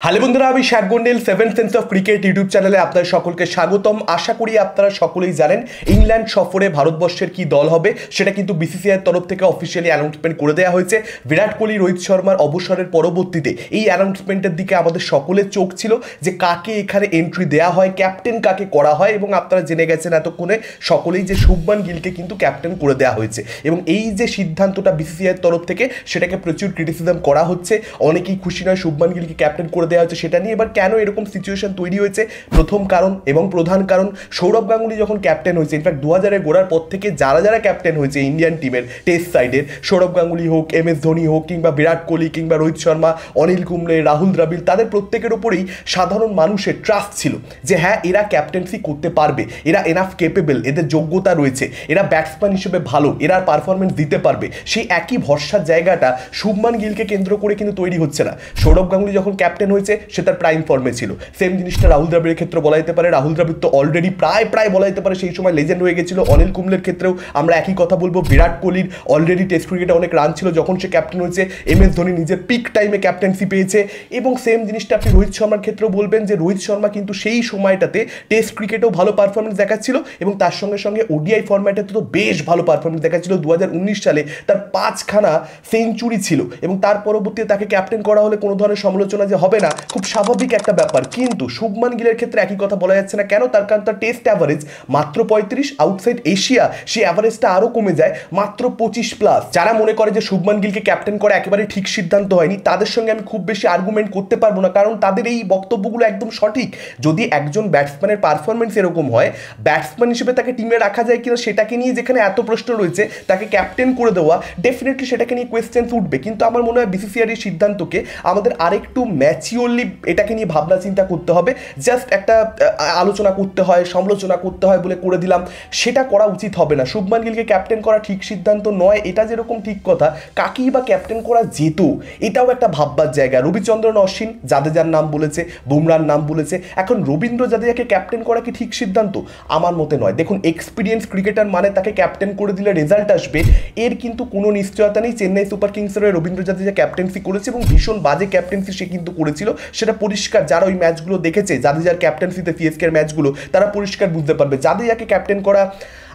Hello বন্ধুরা, আমি শেখ গন্ডেল seven sense of cricket YouTube চ্যানেলে আপনাদের সকলকে স্বাগতম। আশা করি আপনারা সকলেই জানেন ইংল্যান্ড সফরে ভারতবর্ষের কি দল হবে সেটা কিন্তু বিসিসিআইয়ের তরফ থেকে অফিসিয়ালি অ্যানাউন্সমেন্ট করে দেওয়া হয়েছে। বিরাট কোহলি, রোহিত শর্মার অবসরের পরবর্তীতে এই অ্যানাউন্সমেন্টের দিকে আমাদের সকলের চোখ ছিল যে কাকে এখানে এন্ট্রি দেওয়া হয়, ক্যাপ্টেন কাকে করা হয়, এবং আপনারা জেনে গেছেন এতক্ষণে সকলেই যে শুভমান গিলকে কিন্তু ক্যাপ্টেন করে দেওয়া হয়েছে। এবং এই যে সিদ্ধান্তটা বিসিসিআইয়ের তরফ থেকে সেটাকে প্রচুর ক্রিটিসিজম করা হচ্ছে, অনেকেই খুশি নয় শুভমান গিলকে ক্যাপ্টেন করে দেওয়া হচ্ছে সেটা নিয়ে। এবার কেন এরকম সিচুয়েশন তৈরি হয়েছে, প্রথম কারণ এবং প্রধান কারণ সৌরভ গাঙ্গুলি যখন ক্যাপ্টেন হয়েছে, ইনফ্যাক্ট 2000-এর গোড়ার পর থেকে যারা যারা ক্যাপ্টেন হয়েছে ইন্ডিয়ান টিমের টেস্ট সাইডের, সৌরভ গাঙ্গুলি হোক, MS ধোনি হোক, কিংবা বিরাট কোহলি, কিংবা রোহিত শর্মা, অনিল কুম্বলে, রাহুল দ্রাবিড়, তাদের প্রত্যেকের ওপরেই সাধারণ মানুষের ট্রাস্ট ছিল যে হ্যাঁ এরা ক্যাপ্টেন্সি করতে পারবে, এরা এনাফ কেপেবল, এদের যোগ্যতা রয়েছে, এরা ব্যাটসম্যান হিসেবে ভালো, এরা পারফরমেন্স দিতে পারবে। সেই একই ভরসার জায়গাটা শুভমান গিলকে কেন্দ্র করে কিন্তু তৈরি হচ্ছে না। সৌরভ গাঙ্গুলি যখন ক্যাপ্টেন হয়েছে সে তার প্রাইম ফর্মে ছিল। সেম জিনিসটা রাহুল দ্রাবিড়ের ক্ষেত্রে বলা যেতে পারে। রাহুল দ্রাবিড় তো অলরেডি প্রায় বলা যেতে পারে সেই সময় লেজেন্ড হয়ে গেছিল। অনিল কুম্বলের ক্ষেত্রেও আমরা একই কথা বলবো। বিরাট কোহলির অলরেডি টেস্ট ক্রিকেটে অনেক রান ছিল যখন সে ক্যাপ্টেন হয়েছে। MS ধোনি নিজের পিক টাইমে ক্যাপ্টেন্সি পেয়েছে। এবং সেম জিনিসটা আপনি রোহিত শর্মার ক্ষেত্রেও বলবেন যে রোহিত শর্মা কিন্তু সেই সময়টাতে টেস্ট ক্রিকেটেও ভালো পারফরমেন্স দেখাচ্ছিল এবং তার সঙ্গে সঙ্গে ODI ফরম্যাটে তো বেশ ভালো পারফরমেন্স দেখাচ্ছিল। 2019 সালে তার 5খানা সেঞ্চুরি ছিল এবং তার পরবর্তীতে তাকে ক্যাপ্টেন করা হলে কোনো ধরনের সমালোচনা যে হবে না, খুব স্বাভাবিক একটা ব্যাপার। কিন্তু শুভমান গিলের ক্ষেত্রে একই কথা বলা যাচ্ছে না। কেন? তার কারণ তার টেস্ট অ্যাভারেজ মাত্র 35, আউটসাইড এশিয়া সেই অ্যাভারেজটা আরও কমে যায় মাত্র 25+। যারা মনে করে যে শুভমান গিলকে ক্যাপ্টেন করা একেবারে ঠিক সিদ্ধান্ত হয়নি, তাদের সঙ্গে আমি খুব বেশি আর্গুমেন্ট করতে পারবো না, কারণ তাদের এই বক্তব্যগুলো একদম সঠিক। যদি একজন ব্যাটসম্যানের পারফরমেন্স এরকম হয়, ব্যাটসম্যান হিসেবে তাকে টিমে রাখা যায় কিনা সেটাকে নিয়ে যেখানে এত প্রশ্ন রয়েছে, তাকে ক্যাপ্টেন করে দেওয়া ডেফিনেটলি সেটাকে নিয়ে কোয়েশ্চেন্স উঠবে। কিন্তু আমার মনে হয় বিসিসিআইয়ের এই সিদ্ধান্তকে আমাদের আরেকটু ম্যাচিওরলি এটাকে নিয়ে ভাবনা চিন্তা করতে হবে। জাস্ট একটা আলোচনা করতে হয়, সমালোচনা করতে হয় বলে করে দিলাম, সেটা করা উচিত হবে না। শুভমান গিলকে ক্যাপ্টেন করা ঠিক সিদ্ধান্ত নয়, এটা যেরকম ঠিক কথা, কাকেই বা ক্যাপ্টেন করা যেত এটাও একটা ভাববার জায়গা। রবিচন্দ্রন অশ্বিন জাদেজার নাম বলেছে, বুমরার নাম বলেছে, এখন রবীন্দ্র জাদেজাকে ক্যাপ্টেন করা কি ঠিক সিদ্ধান্ত? আমার মতে নয়। দেখুন, এক্সপিরিয়েন্স ক্রিকেটার মানে তাকে ক্যাপ্টেন করে দিলে রেজাল্ট আসবে, এর কিন্তু কোনো নিশ্চয়তা নেই। চেন্নাই সুপার কিংসের হয়ে রবীন্দ্র জাদেজা ক্যাপ্টেন্সি করেছে এবং ভীষণ বাজে ক্যাপ্টেন্সি সে কিন্তু করেছিল, সেটা পরিষ্কার। যারা ওই ম্যাচগুলো দেখেছে জাদেজার ক্যাপ্টেন্সিতে CSK-র ম্যাচগুলো, তারা পরিষ্কার বুঝতে পারবে জাদেজাকে ক্যাপ্টেন করা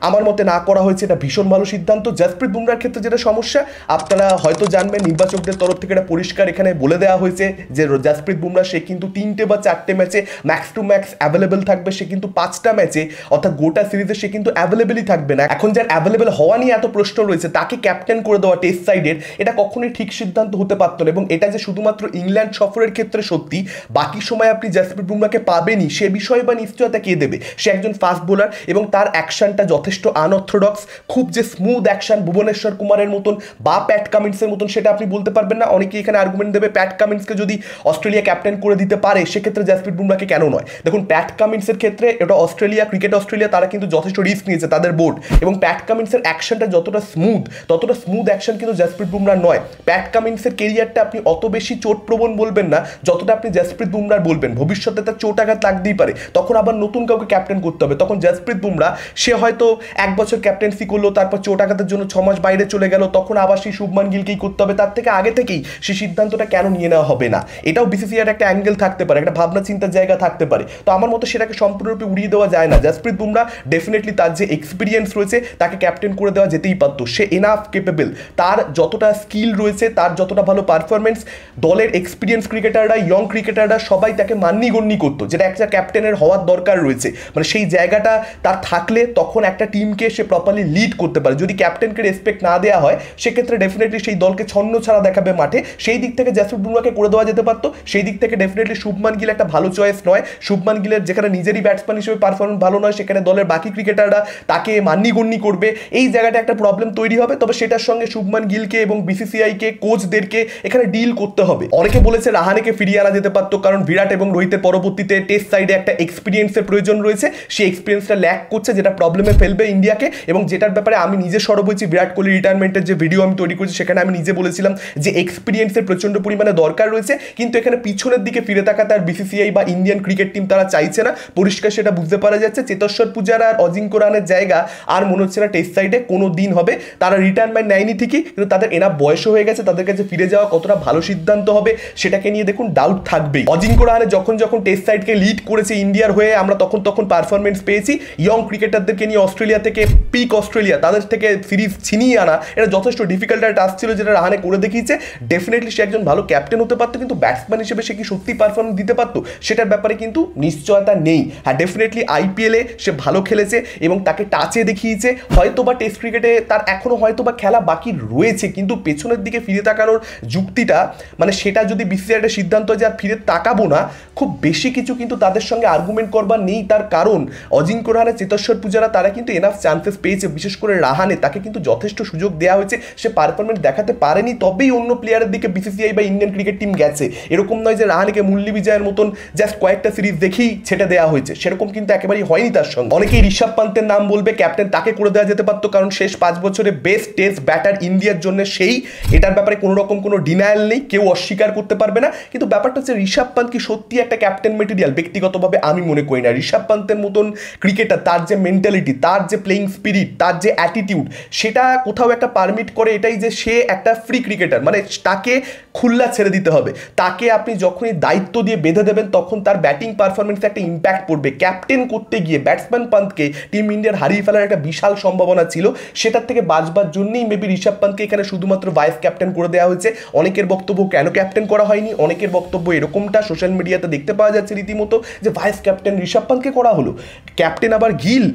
আমার মতে না করা হয়েছে এটা ভীষণ ভালো সিদ্ধান্ত। জসপ্রীত বুমরার ক্ষেত্রে যেটা সমস্যা আপনারা হয়তো জানবেন, নির্বাচকদের তরফ থেকে এটা পরিষ্কার এখানে বলে দেওয়া হয়েছে যে জসপ্রীত বুমরা সে কিন্তু 3টে বা 4টে ম্যাচে ম্যাক্স টু ম্যাক্স অ্যাভেলেবেল থাকবে, সে কিন্তু 5টা ম্যাচে অর্থাৎ গোটা সিরিজে সে কিন্তু অ্যাভেলেবেলই থাকবে না। এখন যার অ্যাভেলেবেল হওয়া নিয়ে এত প্রশ্ন রয়েছে, তাকে ক্যাপ্টেন করে দেওয়া টেস্ট সাইডের, এটা কখনোই ঠিক সিদ্ধান্ত হতে পারত না। এবং এটা যে শুধুমাত্র ইংল্যান্ড সফরের ক্ষেত্রে সত্যি, বাকি সময় আপনি জসপ্রীত বুমরাকে পাবেনই সে বিষয়ে বা নিশ্চয়তা কে দেবে? সে একজন ফাস্ট বোলার এবং তার অ্যাকশনটা যথেষ্ট আনঅর্থোডক্স। খুব যে স্মুথ অ্যাকশন ভুবনেশ্বর কুমারের মতন বা প্যাট কামিন্সের মতন সেটা আপনি বলতে পারবেন না। অনেকে এখানে আর্গুমেন্ট দেবে প্যাট কামিন্সকে যদি অস্ট্রেলিয়া ক্যাপ্টেন করে দিতে পারে সেক্ষেত্রে জসপ্রীত বুমরাকে কেন নয়? দেখুন, প্যাট কামিন্সের ক্ষেত্রে এটা অস্ট্রেলিয়া, ক্রিকেট অস্ট্রেলিয়া, তারা কিন্তু যথেষ্ট রিস্ক নিয়েছে তাদের বোর্ড, এবং প্যাট কামিন্সের অ্যাকশনটা যতটা স্মুথ অ্যাকশন কিন্তু জসপ্রীত বুমরার নয়। প্যাট কামিন্সের কেরিয়ারটা আপনি অত বেশি চোটপ্রবণ বলবেন না যতটা আপনি জসপ্রীত বুমরার বলবেন। ভবিষ্যতে তার চোট আঘাত লাগতেই পারে, তখন আবার নতুন কাউকে ক্যাপ্টেন করতে হবে। তখন জসপ্রীত বুমরা সে হয়তো 1 বছর ক্যাপ্টেন্সি করলো, তারপর চোট আঘাতের জন্য 6 মাস বাইরে চলে গেল, তখন আবার সেই শুভমান গিলকেই করতে হবে। তার থেকে আগে থেকেই সেই সিদ্ধান্তটা কেন নিয়ে নেওয়া হবে না? এটাও বিসিসিআইয়ের একটা অ্যাঙ্গেল থাকতে পারে, একটা ভাবনা চিন্তার জায়গা থাকতে পারে। তো আমার মতো সেটাকে সম্পূর্ণরূপে উড়িয়ে দেওয়া যায় না। জসপ্রীত বুমরা ডেফিনেটলি তার যে এক্সপিরিয়েন্স রয়েছে তাকে ক্যাপ্টেন করে দেওয়া যেতেই পারত। সে এনাফ কেপেবল, তার যতটা স্কিল রয়েছে, তার যতটা ভালো পারফরমেন্স, দলের এক্সপিরিয়েন্স ক্রিকেটাররা, ইয়ং ক্রিকেটাররা সবাই তাকে মান্যগণ্য করতো, যেটা একটা ক্যাপ্টেনের হওয়ার দরকার রয়েছে। মানে সেই জায়গাটা তার থাকলে তখন একটা টিমকে সে প্রপারলি লিড করতে পারে। যদি ক্যাপ্টেনকে রেসপেক্ট না দেওয়া হয় সেক্ষেত্রে ডেফিনেটলি সেই দলকে ছন্ন ছাড়া দেখাবে মাঠে। সেই দিক থেকে জসপ্রীত বুমরাকে করে দেওয়া যেতে পারতো। সেই দিক থেকে ডেফিনেটলি শুভমান গিল একটা ভালো চয়েস নয়। শুভমান গিলের যেখানে নিজেরই ব্যাটসম্যান হিসেবে পারফরমেন্স ভালো নয়, সেখানে দলের বাকি ক্রিকেটাররা তাকে মান্যগণ্য করবে, এই জায়গাটা একটা প্রবলেম তৈরি হবে। তবে সেটার সঙ্গে শুভমান গিলকে এবং বিসিসিআইকে, কোচদেরকে এখানে ডিল করতে হবে। অনেকে বলেছে রাহানেকে ফিরিয়ে আনা যেতে পারতো, কারণ বিরাট এবং রোহিতের পরবর্তীতে টেস্ট সাইডে একটা এক্সপিরিয়েন্সের প্রয়োজন রয়েছে, সেই এক্সপিরিয়েন্সটা ল্যাক করছে, যেটা প্রবলেমে ফেলবে ইন্ডিয়াকে। এবং যেটার ব্যাপারে আমি নিজে সরব হয়েছি, বিরাট কোহলি রিটায়ারমেন্টের যে ভিডিও আমি তৈরি করেছি সেখানে আমি নিজে বলেছিলাম যে এক্সপিরিয়েন্সের প্রচণ্ড পরিমাণে দরকার রয়েছে, কিন্তু এখানে পিছনের দিকে ফিরে তাকাতে আর বিসিসিআই বা ইন্ডিয়ান ক্রিকেট টিম তারা চাইছে না। পরিষ্কার সেটা বুঝতে পারা যাচ্ছে। চেতেশ্বর পূজারা আর অজিঙ্ক্য রাহানের জায়গা আর মনে হচ্ছে না টেস্ট সাইডে কোনো দিন হবে। তারা রিটায়ারমেন্ট নেয়নি ঠিকই, কিন্তু তাদের এনাফ বয়সও হয়ে গেছে, তাদের কাছে ফিরে যাওয়া কতটা ভালো সিদ্ধান্ত হবে সেটাকে নিয়ে দেখুন ডাউট থাকবেই। অজিঙ্ক্য রাহানে যখন যখন টেস্ট সাইডকে লিড করেছে ইন্ডিয়ার হয়ে, আমরা তখন পারফরমেন্স পেয়েছি। ইয়ং ক্রিকেটারদেরকে নিয়ে অস্ট্রেলিয়া থেকে, পিক অস্ট্রেলিয়া, তাদের থেকে সিরিজ ছিনিয়ে আনা এটা যথেষ্ট ডিফিকাল্ট একটা টাস্ক ছিল, যেটা রাহানে করে দেখিয়েছে। ডেফিনেটলি সে একজন ভালো ক্যাপ্টেন হতে পারতো, কিন্তু ব্যাটসম্যান হিসেবে সে কি সত্যি পারফরমেন্স দিতে পারতো সেটার ব্যাপারে কিন্তু নিশ্চয়তা নেই। হ্যাঁ, ডেফিনেটলি আইপিএলে সে ভালো খেলেছে এবং তাকে টাচে দেখিয়েছে। হয়তো বা টেস্ট ক্রিকেটে তার এখনো হয়তো বা খেলা বাকি রয়েছে, কিন্তু পেছনের দিকে ফিরে তাকানোর যুক্তিটা, মানে সেটা যদি বিসিসিআই একটা সিদ্ধান্ত যে আর ফিরে তাকাবো না, খুব বেশি কিছু কিন্তু তাদের সঙ্গে আর্গুমেন্ট করবার নেই। তার কারণ অজিঙ্ক্য রাহানে, চেতেশ্বর পূজারা তারা কিন্তু এনাফ চান্সেস পেয়েছে। বিশেষ করে রাহানে, তাকে কিন্তু যথেষ্ট সুযোগ দেওয়া হয়েছে, সে পারফরমেন্স দেখাতে পারেনি, তবেই অন্য প্লেয়ারের দিকে বিসিসিআই বা ইন্ডিয়ান ক্রিকেট টিম গেছে। এরকম নয় যে রাহানেকে মুরলী বিজয়ের মতন জাস্ট কয়েকটা সিরিজ দেখেই ছেটে দেওয়া হয়েছে, সেরকম কিন্তু একেবারেই হয়নি তার সঙ্গে। অনেকেই ঋষভ পান্তের নাম বলবে, ক্যাপ্টেন তাকে করে দেওয়া যেতে পারতো, কারণ শেষ 5 বছরে বেস্ট টেস্ট ব্যাটার ইন্ডিয়ার জন্য সেই, এটার ব্যাপারে কোনো রকম কোনো ডিনায়াল নেই, কেউ অস্বীকার করতে পারবে না। কিন্তু ব্যাপারটা হচ্ছে ঋষভ পান্ত কি সত্যি একটা ক্যাপ্টেন মেটেরিয়াল? ব্যক্তিগতভাবে আমি মনে করি না। ঋষভ পান্তের মতন ক্রিকেটার, তার যে মেন্টালিটি, তার যে প্লেইং স্পিরিট, তার যে অ্যাটিটিউড, সেটা কোথাও একটা পারমিট করে এটাই যে সে একটা ফ্রি ক্রিকেটার, মানে তাকে খুল্লা ছেড়ে দিতে হবে। তাকে আপনি যখনই দায়িত্ব দিয়ে বেঁধে দেবেন তখন তার ব্যাটিং পারফরমেন্সে একটা ইম্প্যাক্ট পড়বে। ক্যাপ্টেন করতে গিয়ে ব্যাটসম্যান পান্তকে টিম ইন্ডিয়ার হারিয়ে ফেলার একটা বিশাল সম্ভাবনা ছিল, সেটার থেকে বাঁচবার জন্যই মেবি ঋষভ পান্তকে এখানে শুধুমাত্র ভাইস ক্যাপ্টেন করে দেওয়া হয়েছে। অনেকের বক্তব্য কেন ক্যাপ্টেন করা হয়নি, অনেকের বক্তব্য এরকমটা সোশ্যাল মিডিয়াতে দেখতে পাওয়া যাচ্ছে রীতিমতো যে ভাইস ক্যাপ্টেন ঋষভ পান্তকে করা হলো, ক্যাপ্টেন আবার Gill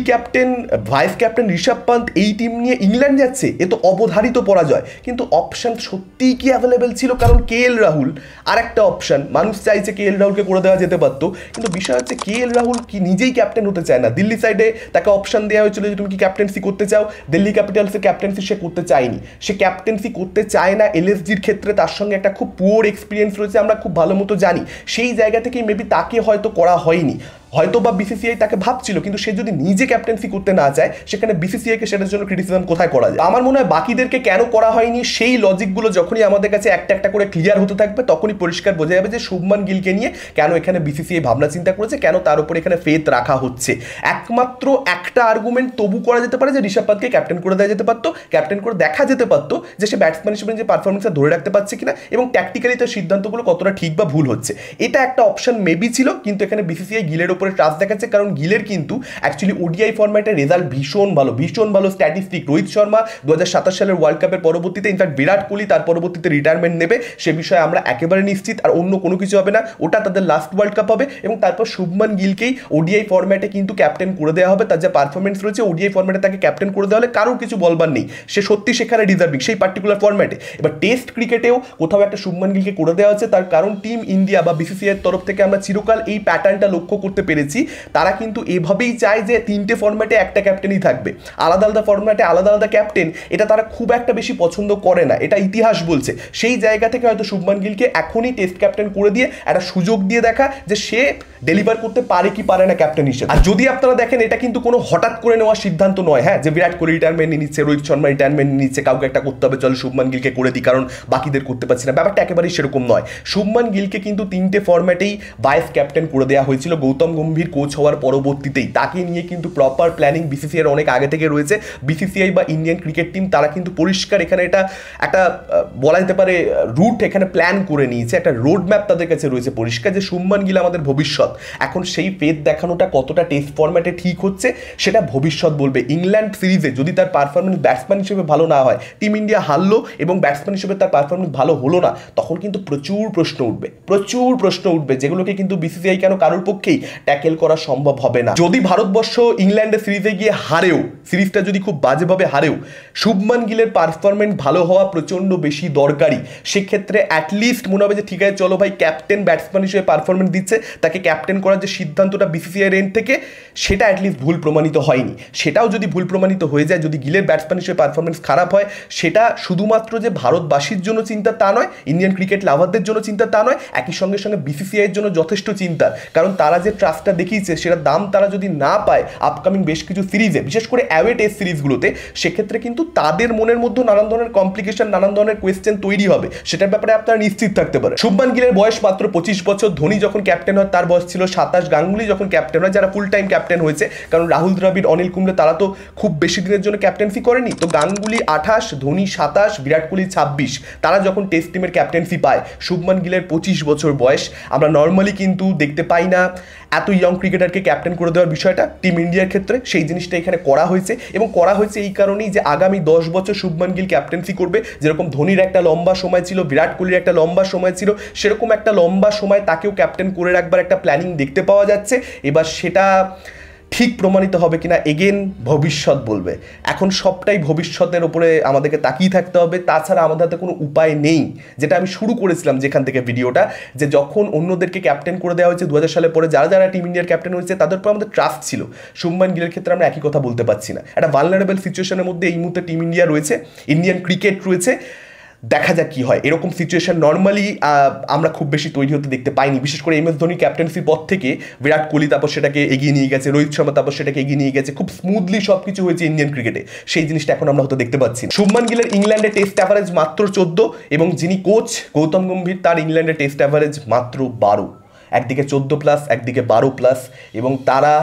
captain, vice captain Rishabh Pant, এই টিম নিয়ে ইংল্যান্ড যাচ্ছে, এ তো অবধারিত পরাজয়। কিন্তু অপশান সত্যিই কি অ্যাভেলেবেল ছিল? কারণ KL রাহুল আর একটা অপশান, মানুষ চাইছে KL রাহুলকে করে দেওয়া যেতে পারতো, কিন্তু বিষয় হচ্ছে KL রাহুল কি নিজেই ক্যাপ্টেন হতে চায় না। দিল্লি সাইডে তাকে অপশান দেওয়া হয়েছিল যে তুমি কি ক্যাপ্টেন্সি করতে চাও, দিল্লি ক্যাপিটালসের ক্যাপ্টেন্সি সে করতে চায়নি, সে ক্যাপ্টেন্সি করতে চায় না। LSGর ক্ষেত্রে তার সঙ্গে একটা খুব পুয়ার এক্সপিরিয়েন্স রয়েছে, আমরা খুব ভালো মতো জানি। সেই জায়গা থেকেই মেবি তাকে হয়তো করা হয়নি, হয়তো বা বিসিসিআই তাকে ভাবছিল, কিন্তু সে যদি নিজে ক্যাপ্টেন্সি করতে না চায়, সেখানে বিসিসিআইকে সেটার জন্য ক্রিটিসিজম কোথায় করা যায়? আমার মনে হয় বাকিদেরকে কেন করা হয়নি সেই লজিকগুলো যখনই আমাদের কাছে একটা একটা করে ক্লিয়ার হতে থাকবে, তখনই পরিষ্কার বোঝা যাবে যে শুভমান গিলকে নিয়ে কেন এখানে বিসিসিআই ভাবনা চিন্তা করেছে, কেন তার উপর এখানে ফেথ রাখা হচ্ছে। একমাত্র একটা আর্গুমেন্ট তবু করা যেতে পারে যে ঋষভ পান্তকে ক্যাপ্টেন করে দেওয়া যেতে পারতো, ক্যাপ্টেন করে দেখা যেতে পারতো যে সে ব্যাটসম্যান হিসেবে যে পারফরমেন্সটা ধরে রাখতে পারছে কিনা এবং ট্যাকটিক্যালি তার সিদ্ধান্তগুলো কতটা ঠিক বা ভুল হচ্ছে। এটা একটা অপশন মেবি ছিল, কিন্তু এখানে বিসিসিআই গিলের উপরে ট্রাস্ট দেখাচ্ছে, কারণ গিলের কিন্তু অ্যাকচুয়ালি ওডিআই ফরম্যাটের রেজাল্ট ভীষণ ভালো স্ট্যাটিস্টিক। রোহিত শর্মা 2027 সালের ওয়ার্ল্ড কাপের পরবর্তীতে, ইনফ্যাক্ট বিরাট কোহলি তার পরবর্তীতে রিটায়ারমেন্ট নেবে, সে বিষয়ে আমরা একেবারে নিশ্চিত, আর অন্য কোনো কিছু হবে না, ওটা তাদের লাস্ট ওয়ার্ল্ড কাপ হবে। এবং তারপর শুভমান গিলকেই ওডিআই ফরম্যাটে কিন্তু ক্যাপ্টেন করে দেওয়া হবে। তার যে পারফরমেন্স রয়েছে ওডিআই ফরম্যাটে তাকে ক্যাপ্টেন করে দেওয়া হলে কারোর কিছু বলবার নেই, সে সত্যি সেখানে ডিজার্ভিং সেই পার্টিকুলার ফরম্যাটে। এবার টেস্ট ক্রিকেটেও কোথাও একটা শুভমান গিলকে করে দেওয়া হচ্ছে, তার কারণ টিম ইন্ডিয়া বা বিসিসিআই এর তরফ থেকে আমরা চিরকাল এই প্যাটার্নটা লক্ষ্য করতে পেরেছি, তারা কিন্তু এভাবেই চায় যে 3টে ফরম্যাটে একটা ক্যাপ্টেনই থাকবে, আলাদা আলাদা ফরম্যাটে আলাদা আলাদা ক্যাপ্টেন, এটা তারা খুব একটা বেশি পছন্দ করে না, এটা ইতিহাস বলছে। সেই জায়গা থেকে হয়তো শুভমান গিলকে এখনই টেস্ট ক্যাপ্টেন করে দিয়ে একটা সুযোগ দিয়ে দেখা যে সে ডেলিভার করতে পারে কি পারে না ক্যাপ্টেন হিসেবে। আর যদি আপনারা দেখেন, এটা কিন্তু কোনো হঠাৎ করে নেওয়া সিদ্ধান্ত নয়, হ্যাঁ, যে বিরাট কোহলি রিটায়ারমেন্ট নিয়ে নিচ্ছে, রোহিত শর্মা রিটায়ারমেন্ট নিচ্ছে, কাউকে একটা করতে হবে, চলো শুভমান গিলকে করে দিই কারণ বাকিদের করতে পারছি না, ব্যাপারটা একেবারেই সেরকম নয়। শুভমান গিলকে কিন্তু 3টে ফরম্যাটেই ভাইস ক্যাপ্টেন করে দেওয়া হয়েছিল গৌতম গম্ভীর কোচ হওয়ার পরবর্তীতেই। তাকে নিয়ে কিন্তু প্রপার প্ল্যানিং বিসিসিআই অনেক আগে থেকে রয়েছে। বিসিসিআই বা ইন্ডিয়ান ক্রিকেট টিম তারা কিন্তু পরিষ্কার এখানে এটা একটা বলা যেতে পারে রুট এখানে প্ল্যান করে নিয়েছে, একটা রোড ম্যাপ তাদের কাছে রয়েছে পরিষ্কার যে শুভমান গিল আমাদের ভবিষ্যৎ। এখন সেই ফেথ দেখানোটা কতটা টেস্ট ফরম্যাটে ঠিক হচ্ছে সেটা ভবিষ্যৎ বলবে। ইংল্যান্ড সিরিজে যদি তার পারফরমেন্স ব্যাটসম্যান হিসেবে ভালো না হয়, টিম ইন্ডিয়া হারলো এবং ব্যাটসম্যান হিসেবে তার পারফরমেন্স ভালো হলো না, তখন কিন্তু প্রচুর প্রশ্ন উঠবে যেগুলোকে কিন্তু বিসিসিআই কেন কারোর পক্ষেই ট্যাকেল করা সম্ভব হবে না। যদি ভারতবর্ষ ইংল্যান্ডের সিরিজে গিয়ে হারেও, সিরিজটা যদি খুব বাজেভাবে হারেও, শুভমান গিলের পারফরমেন্স ভালো হওয়া প্রচণ্ড বেশি দরকারি। সেক্ষেত্রে অ্যাটলিস্ট মনে হবে যে ঠিক আছে চলো ভাই, ক্যাপ্টেন ব্যাটসম্যান হিসেবে পারফরমেন্স দিচ্ছে, তাকে ক্যাপ্টেন করার যে সিদ্ধান্তটা বিসিসিআইয়ের এন্ড থেকে, সেটা অ্যাটলিস্ট ভুল প্রমাণিত হয়নি। সেটাও যদি ভুল প্রমাণিত হয়ে যায়, যদি গিলের ব্যাটসম্যান হিসেবে পারফরমেন্স খারাপ হয়, সেটা শুধুমাত্র যে ভারতবাসীর জন্য চিন্তা তা নয়, ইন্ডিয়ান ক্রিকেট লাভারদের জন্য চিন্তা তা নয়, একই সঙ্গে বিসিসিআইয়ের জন্য যথেষ্ট চিন্তার। কারণ তারা যে ট্রাস্টটা দেখিয়েছে সেটার দাম তারা যদি না পায় আপকামিং বেশ কিছু সিরিজে, বিশেষ করে অ্যাওয়ে টেস্ট সিরিজগুলোতে, সেক্ষেত্রে কিন্তু তাদের মনের মধ্যে নানান ধরনের কমপ্লিকেশন, নানান ধরনের কোয়েশ্চেন তৈরি হবে, সেটার ব্যাপারে আপনারা নিশ্চিত থাকতে পারেন। শুভমান গিলের বয়স মাত্র 25 বছর, ধোনি যখন ক্যাপ্টেন হয় তার বয়স বয়স ছিল 27, গাঙ্গুলি যখন ক্যাপ্টেন হয়, যারা ফুল টাইম ক্যাপ্টেন হয়েছে, কারণ রাহুল দ্রাবিড়, অনিল কুম্বলে তারা তো খুব বেশি দিনের জন্য ক্যাপ্টেন্সি করেনি, তো গাঙ্গুলি 28, ধোনি 27, বিরাট কোহলি 26, তারা যখন টেস্ট টিমের ক্যাপ্টেন্সি পায়, শুভমান গিলের 25 বছর বয়স। আমরা নর্মালি কিন্তু দেখতে পাই না এত ইয়ং ক্রিকেটারকে ক্যাপ্টেন করে দেওয়ার বিষয়টা টিম ইন্ডিয়ার ক্ষেত্রে, সেই জিনিসটা এখানে করা হয়েছে, এবং করা হয়েছে এই কারণেই যে আগামী 10 বছর শুভমান গিল ক্যাপ্টেন্সি করবে। যেরকম ধোনির একটা লম্বা সময় ছিল, বিরাট কোহলির একটা লম্বা সময় ছিল, সেরকম একটা লম্বা সময় তাকেও ক্যাপ্টেন করে রাখবার একটা প্ল্যানিং দেখতে পাওয়া যাচ্ছে। এবার সেটা ঠিক প্রমাণিত হবে কিনা এগেন ভবিষ্যৎ বলবে। এখন সবটাই ভবিষ্যতের উপরে আমাদেরকে তাকিয়ে থাকতে হবে, তাছাড়া আমাদের হাতে কোনো উপায় নেই। যেটা আমি শুরু করেছিলাম যেখান থেকে ভিডিওটা, যে যখন অন্যদেরকে ক্যাপ্টেন করে দেওয়া হয়েছে 2000 সালের পরে, যারা যারা টিম ইন্ডিয়ার ক্যাপ্টেন হয়েছে তাদের উপর আমাদের ট্রাস্ট ছিল। শুভমান গিলের ক্ষেত্রে আমরা একই কথা বলতে পারছি না। একটা ভালনারেবল সিচুয়েশনের মধ্যে এই মুহূর্তে টিম ইন্ডিয়া রয়েছে, ইন্ডিয়ান ক্রিকেট রয়েছে। দেখা যাক কি হয়। এরকম সিচুয়েশন নর্মালি আমরা খুব বেশি তৈরি হতে দেখতে পাইনি, বিশেষ করে MS ধোনি ক্যাপ্টেন্সির পর থেকে বিরাট কোহলি তারপর সেটাকে এগিয়ে নিয়ে গেছে, রোহিত শর্মা তারপর সেটাকে এগিয়ে নিয়ে গেছে, খুব স্মুথলি সব কিছু হয়েছে ইন্ডিয়ান ক্রিকেটে। সেই জিনিসটা এখন আমরা হয়তো দেখতে পাচ্ছি। শুভমান গিলের ইংল্যান্ডে টেস্ট অ্যাভারেজ মাত্র 14, এবং যিনি কোচ গৌতম গম্ভীর, তার ইংল্যান্ডে টেস্ট অ্যাভারেজ মাত্র 12। একদিকে 14+, একদিকে 12+, এবং তারা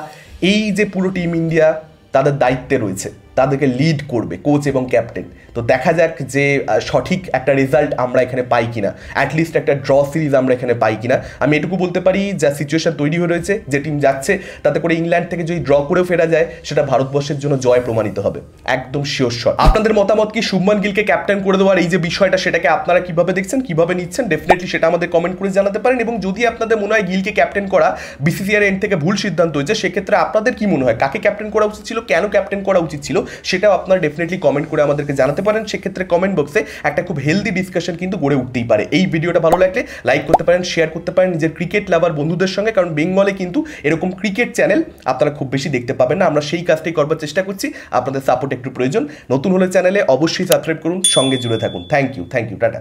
এই যে পুরো টিম ইন্ডিয়া তাদের দায়িত্বে রয়েছে, তাদেরকে লিড করবে কোচ এবং ক্যাপ্টেন। তো দেখা যাক যে সঠিক একটা রেজাল্ট আমরা এখানে পাই কিনা, অ্যাটলিস্ট একটা ড্র সিরিজ আমরা এখানে পাই কিনা। আমি এটুকু বলতে পারি, যা সিচুয়েশন তৈরি হয়ে রয়েছে, যে টিম যাচ্ছে তাতে করে ইংল্যান্ড থেকে যদি ড্র করেও ফেরা যায়, সেটা ভারতবর্ষের জন্য জয় প্রমাণিত হবে, একদম শিওর শট। আপনাদের মতামত কি শুভমান গিলকে ক্যাপ্টেন করে দেওয়ার এই যে বিষয়টা, সেটাকে আপনারা কিভাবে দেখছেন, কিভাবে নিচ্ছেন, ডেফিনেটলি সেটা আমাদের কমেন্ট করে জানাতে পারেন। এবং যদি আপনাদের মনে হয় গিলকে ক্যাপ্টেন করা BCCI এন্ড থেকে ভুল সিদ্ধান্ত হয়েছে, সেক্ষেত্রে আপনাদের কি মনে হয়, কাকে ক্যাপ্টেন করা উচিত ছিল, কেন ক্যাপ্টেন করা উচিত ছিল, সেটাও আপনারা ডেফিনেটলি কমেন্ট করে আমাদেরকে জানাতে পারেন। সেক্ষেত্রে কমেন্ট বক্সে একটা খুব হেলদি ডিসকাশন কিন্তু গড়ে উঠতেই পারে। এই ভিডিওটা ভালো লাগলে লাইক করতে পারেন, শেয়ার করতে পারেন নিজের ক্রিকেট লাভার বন্ধুদের সঙ্গে, কারণ বেঙ্গলে কিন্তু এরকম ক্রিকেট চ্যানেল আপনারা খুব বেশি দেখতে পাবেন না। আমরা সেই কাজটাই করবার চেষ্টা করছি, আপনাদের সাপোর্ট একটু প্রয়োজন। নতুন হলে চ্যানেলে অবশ্যই সাবস্ক্রাইব করুন, সঙ্গে জুড়ে থাকুন। Thank you, tata.